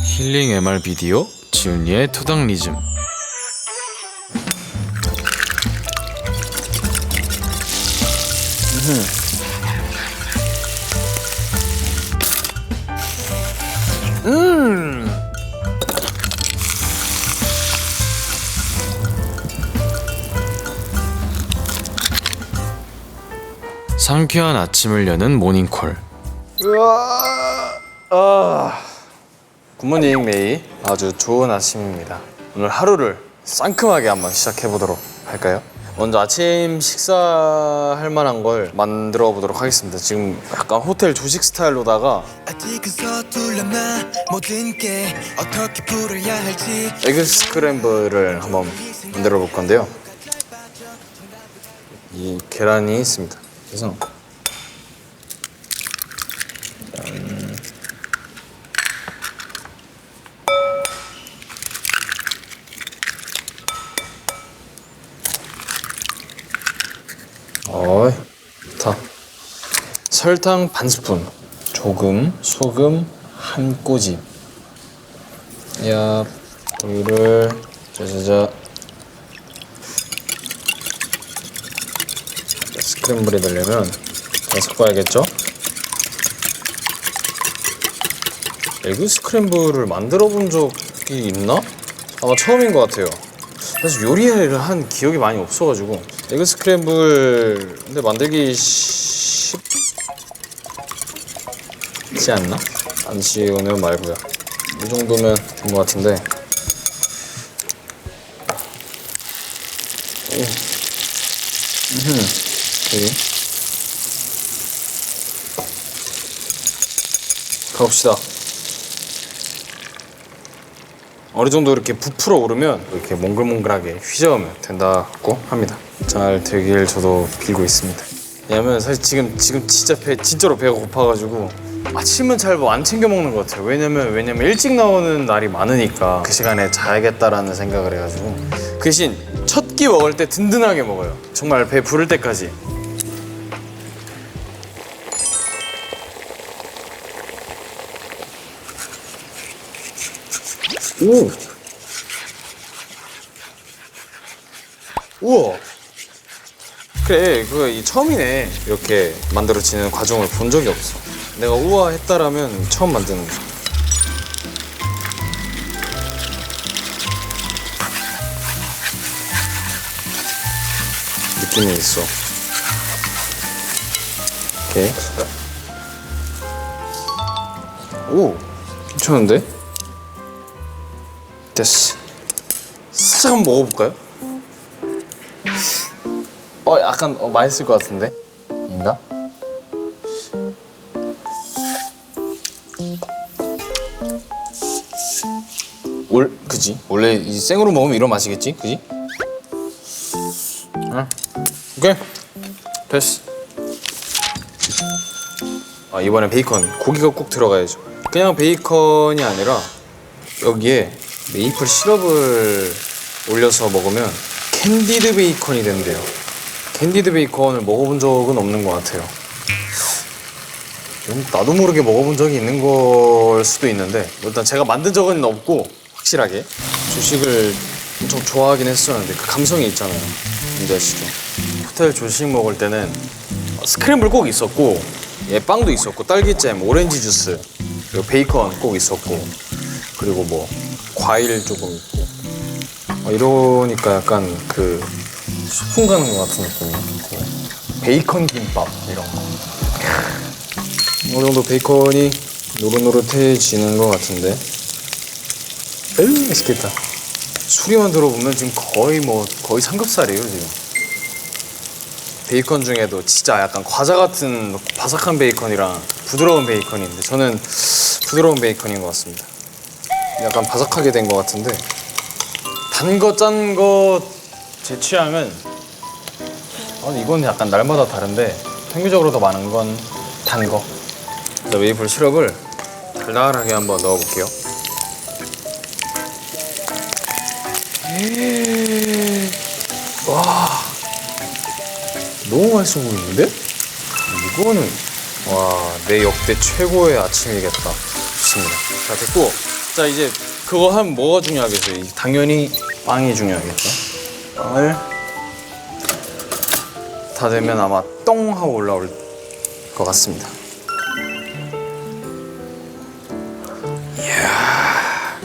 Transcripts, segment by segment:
힐링 MR 비디오 지훈이의 토닥 리즘. 상쾌한 아침을 여는 모닝콜. 굿모닝 메이. 아주 좋은 아침입니다. 오늘 하루를 상큼하게 한번 시작해보도록 할까요? 먼저 아침 식사할 만한 걸 만들어 보도록 하겠습니다. 지금 약간 호텔 조식 스타일로다가 에그 스크램블을 한번 만들어 볼 건데요. 이 계란이 있습니다. 그래서 좋다. 설탕 반 스푼, 조금, 소금 한 꼬집. 우유를 짜자자. 스크램블이 되려면 잘 섞어야겠죠? 에그 스크램블을 만들어 본 적이 있나? 아마 처음인 것 같아요. 사실 요리를 한 기억이 많이 없어가지고. 에그 스크램블 근데 만들기 쉽지 않나? 안 쉬우면 말고요. 이 정도면 된 것 같은데. 오케이. 가봅시다. 어느 정도 이렇게 부풀어 오르면 이렇게 몽글몽글하게 휘저으면 된다고 합니다. 잘 되길 저도 빌고 있습니다. 왜냐면 사실 지금 진짜로 배가 고파가지고 아침은 잘 안 챙겨 먹는 것 같아요. 왜냐면 일찍 나오는 날이 많으니까 그 시간에 자야겠다라는 생각을 해가지고 그 대신 첫 끼 먹을 때 든든하게 먹어요. 정말 배 부를 때까지. 오! 우와! 그래, 이 처음이네. 이렇게 만들어지는 과정을 본 적이 없어. 내가 우와 했다라면 처음 만드는 거. 느낌이 있어. 오케이. 오! 괜찮은데? 됐어. 살짝 한번 먹어볼까요? 약간 맛있을 것 같은데? 인가? 그지? 원래 이 생으로 먹으면 이런 맛이겠지? 그지? 응. 오케이. 됐어. 이번엔 베이컨. 고기가 꼭 들어가야죠. 그냥 베이컨이 아니라 여기에 메이플 시럽을 올려서 먹으면 캔디드 베이컨이 된대요. 캔디드 베이컨을 먹어본 적은 없는 것 같아요. 나도 모르게 먹어본 적이 있는 걸 수도 있는데 일단 제가 만든 적은 없고 확실하게 조식을 엄청 좋아하긴 했었는데 그 감성이 있잖아요. 뭔지 아시죠? 호텔 조식 먹을 때는 스크램블 꼭 있었고 빵도 있었고 딸기잼, 오렌지 주스, 그리고 베이컨 꼭 있었고 그리고 뭐 과일 조금 있고 이러니까 약간 그 소풍 가는 것 같은 느낌이야. 베이컨 김밥 이런 거. 어느 정도 베이컨이 노릇노릇해지는 것 같은데. 에이 맛있겠다. 수리만 들어보면 지금 거의 삼겹살이에요 지금. 베이컨 중에도 진짜 약간 과자 같은 바삭한 베이컨이랑 부드러운 베이컨이 있는데 저는 부드러운 베이컨인 것 같습니다. 약간 바삭하게 된 것 같은데 단 거, 짠 거 제 취향은 이건 약간 날마다 다른데 평균적으로 더 많은 건 단 거. 메이플 시럽을 달달하게 한번 넣어볼게요. 와, 너무 맛있어 보이는데? 이거는 와, 내 역대 최고의 아침이겠다. 좋습니다. 자, 됐고. 자, 이제 그거 하면 뭐가 중요하겠어요? 당연히 빵이 중요하겠죠. 빵을 다 되면 아마 똥 하고 올라올 것 같습니다. 이야.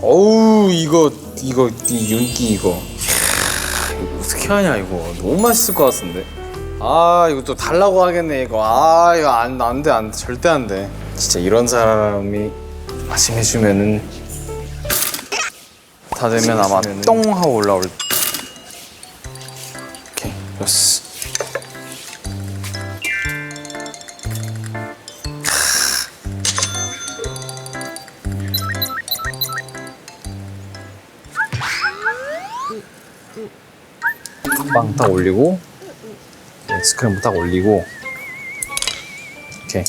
어우, 이 윤기 이거. 이거 어떻게 하냐, 이거. 너무 맛있을 것 같은데. 아, 이거 또 달라고 하겠네, 이거. 아, 이거 안 돼. 절대 안 돼. 진짜 이런 사람이 아침 해주면은 다 되면 아마 똥 하고 올라올. 오케이, 됐어. 빵 딱 올리고 스크램블 딱 올리고. 오케이.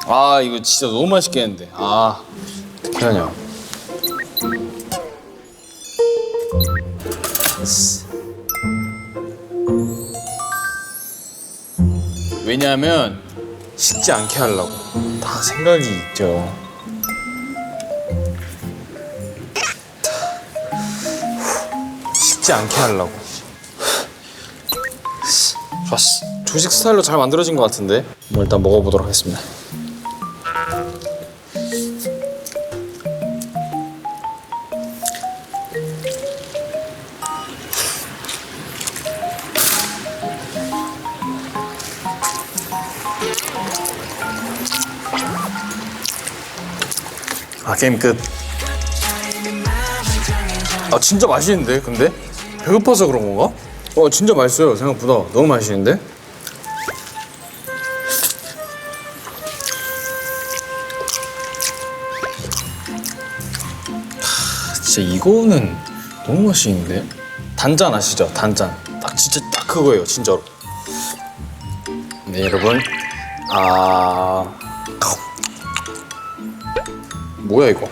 아, 이거 진짜 너무 맛있겠는데. 아, 어떻게 하냐. 왜냐하면 식지 않게 하려고 다 생각이 있죠. 식지 않게 하려고. 좋았어. 조식 스타일로 잘 만들어진 것 같은데. 뭐 일단 먹어보도록 하겠습니다. 아, 게임 끝. 아, 진짜 맛있는데 근데? 배고파서 그런 건가? 진짜 맛있어요. 생각보다 너무 맛있는데? 진짜 이거는 너무 맛있는데? 단짠 아시죠? 단짠. 진짜 딱 그거예요, 진짜로. 네, 여러분. 뭐야 이거?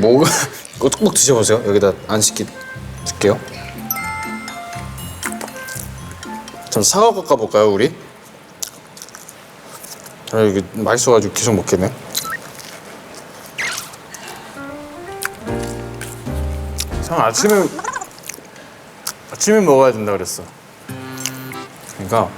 뭐가? 이거 꼭 드셔보세요. 여기다 안 시킬게요. 전 사과 깎아볼까요, 우리? 이게 맛있어가지고 계속 먹겠네. 형 아침에 먹어야 된다 그랬어. 그러니까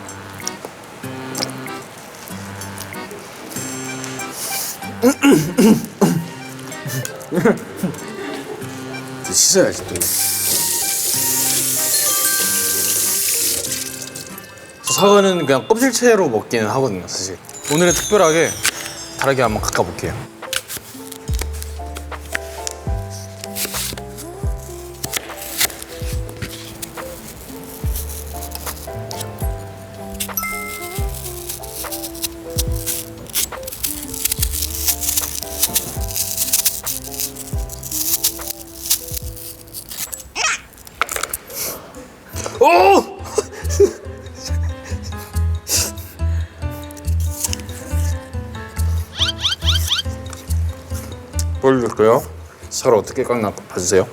이제 씻어야지 또. 사과는 그냥 껍질채로 먹기는 하거든요, 사실. 오늘은 특별하게 다르게 한번 깎아볼게요. 오! 보여줄게요. 사과 어떻게 깎나 봐주세요.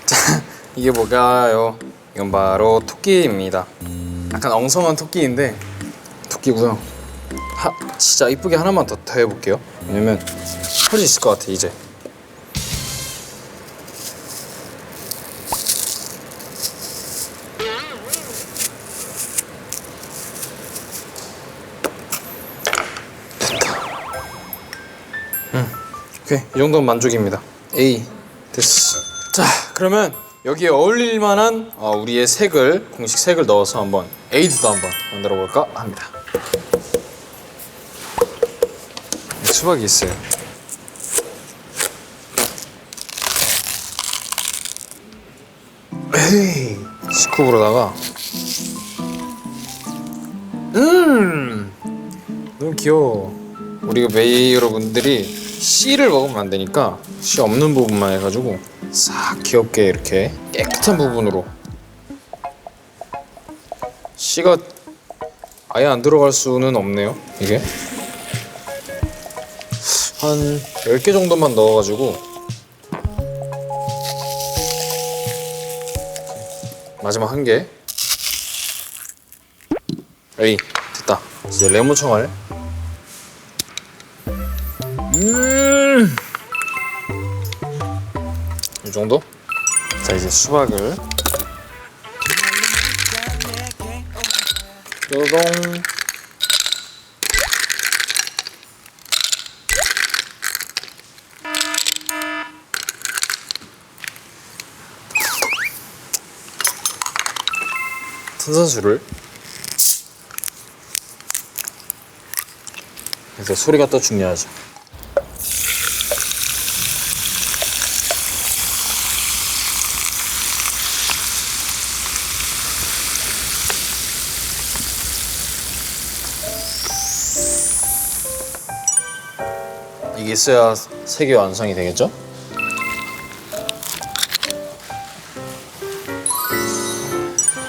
자, 이게 뭘까요? 이건 바로 토끼입니다. 약간 엉성한 토끼인데 토끼고요. 진짜 이쁘게 하나만 더 해볼게요. 왜냐면 할 수 있을 것 같아 이제. 됐다. 오케이, 이 정도면 만족입니다. 에이, 됐어. 자, 그러면 여기에 어울릴 만한 우리의 색을, 공식 색을 넣어서 한번 에이드도 한번 만들어 볼까 합니다. 수박이 있어요. 에이, 스쿱으로다가 너무 귀여워. 우리가 메이 여러분들이 씨를 먹으면 안 되니까 씨 없는 부분만 해가지고 싹 귀엽게 이렇게 깨끗한 부분으로 씨가 아예 안 들어갈 수는 없네요. 이게 한 10개 정도만 넣어가지고 마지막 한 개. 에이, 됐다. 이제 레몬청알. 이 정도? 자, 이제 수박을 뾰동. 탄산수를. 그래서 소리가 또 중요하죠. 이게 있어야 색이 완성이 되겠죠?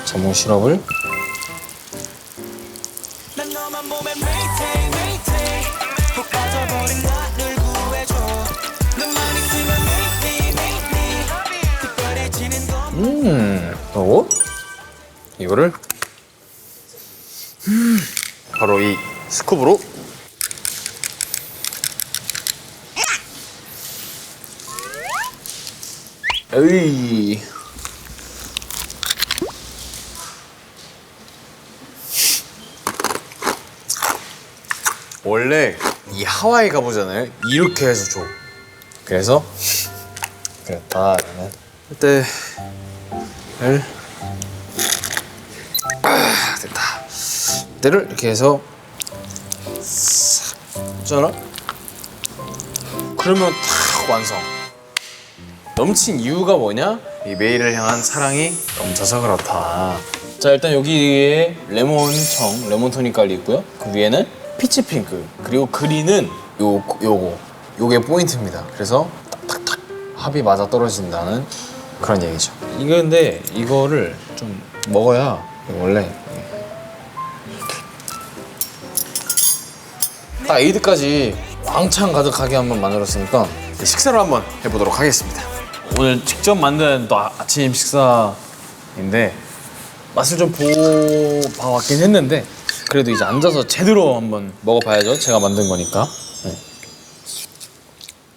자몽 시럽을 그리고 이거를 바로 이 스쿱으로 에이. 원래 이 하와이 가보잖아요. 이렇게 해서 줘. 그래서 그랬다. 그때 됐다. 때를 이렇게 해서 싹 잖아. 그러면 탁 완성. 넘친 이유가 뭐냐? 이 메이를 향한 사랑이 넘쳐서 그렇다. 자, 일단 여기에 레몬 토닉 깔려 있고요. 그 위에는 피치 핑크, 그리고 그린은 요게 포인트입니다. 그래서 탁탁탁 합이 맞아 떨어진다는 그런 얘기죠. 근데 이거를 좀 먹어야 원래 딱 에이드까지 왕창 가득하게 한번 만들었으니까 식사를 한번 해보도록 하겠습니다. 오늘 직접 만든 또 아침 식사인데 맛을 좀 봐왔긴 했는데 그래도 이제 앉아서 제대로 한번 먹어봐야죠. 제가 만든 거니까. 네.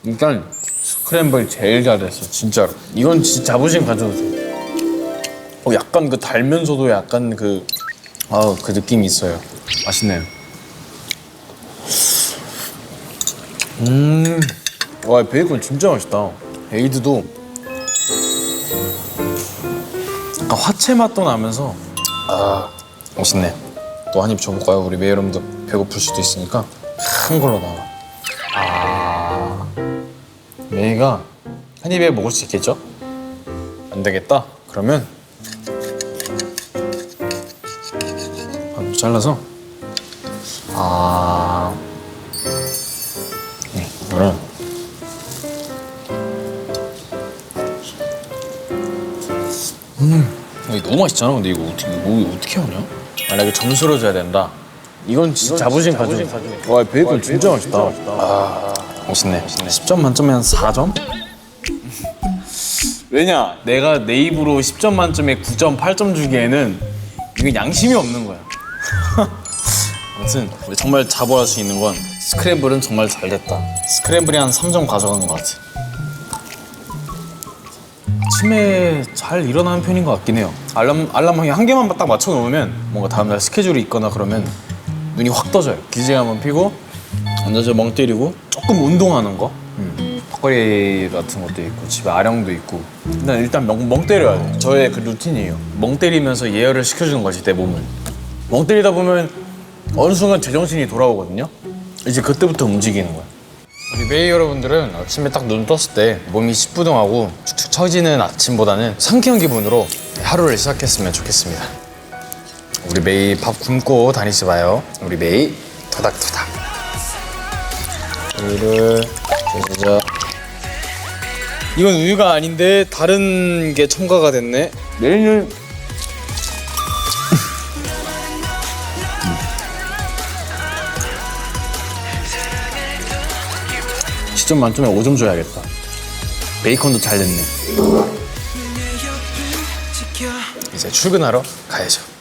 일단 스크램블 제일 잘했어, 진짜로. 이건 진짜 자부심 가져도 돼. 약간 그 달면서도 약간 그 느낌이 있어요. 맛있네요. 와, 베이컨 진짜 맛있다. 에이드도 약간 화채 맛도 나면서 맛있네. 또 한 입 줘볼까요? 우리 메이 여러분도 배고플 수도 있으니까 큰 걸로 나와. 메이가 한 입에 먹을 수 있겠죠? 안 되겠다. 그러면 반으로 잘라서 네, 이거는 이거 너무 맛있잖아. 근데 이거 어떻게 하냐? 만약에 점수를 줘야 된다. 이건 진짜 자부심 가지고. 와, 베이컨 진짜 맛있다. 맛있네. 10점 만점에 한 4점? 왜냐? 내가 내 입으로 10점 만점에 9점, 8점 주기에는 이건 양심이 없는 거야. 아무튼 정말 자부할 수 있는 건 스크램블은 정말 잘 됐다. 스크램블이 한 3점 가져가는 것 같아. 아침에 잘 일어나는 편인 것 같긴 해요. 알람 한 개만 딱 맞춰 놓으면 뭔가 다음날 스케줄이 있거나 그러면 눈이 확 떠져요. 기지개 한번 피고 앉아서 멍 때리고 조금 운동하는 거. 턱걸이 같은 것도 있고 집에 아령도 있고. 일단 멍 때려야 돼. 저의 그 루틴이에요. 멍 때리면서 예열을 시켜주는 거지, 내 몸을. 멍 때리다 보면 어느 순간 제정신이 돌아오거든요. 이제 그때부터 움직이는 거야. 우리 메이 여러분들은 아침에 딱 눈 떴을 때 몸이 시뿌둥하고 축축 처지는 아침보다는 상쾌한 기분으로 하루를 시작했으면 좋겠습니다. 우리 메이 밥 굶고 다니지 마요. 우리 메이 토닥토닥. 우유를 주자. 이건 우유가 아닌데 다른 게 첨가가 됐네. 메이는 10점 만점에 5점 줘야겠다. 베이컨도 잘 됐네. 이제 출근하러 가야죠.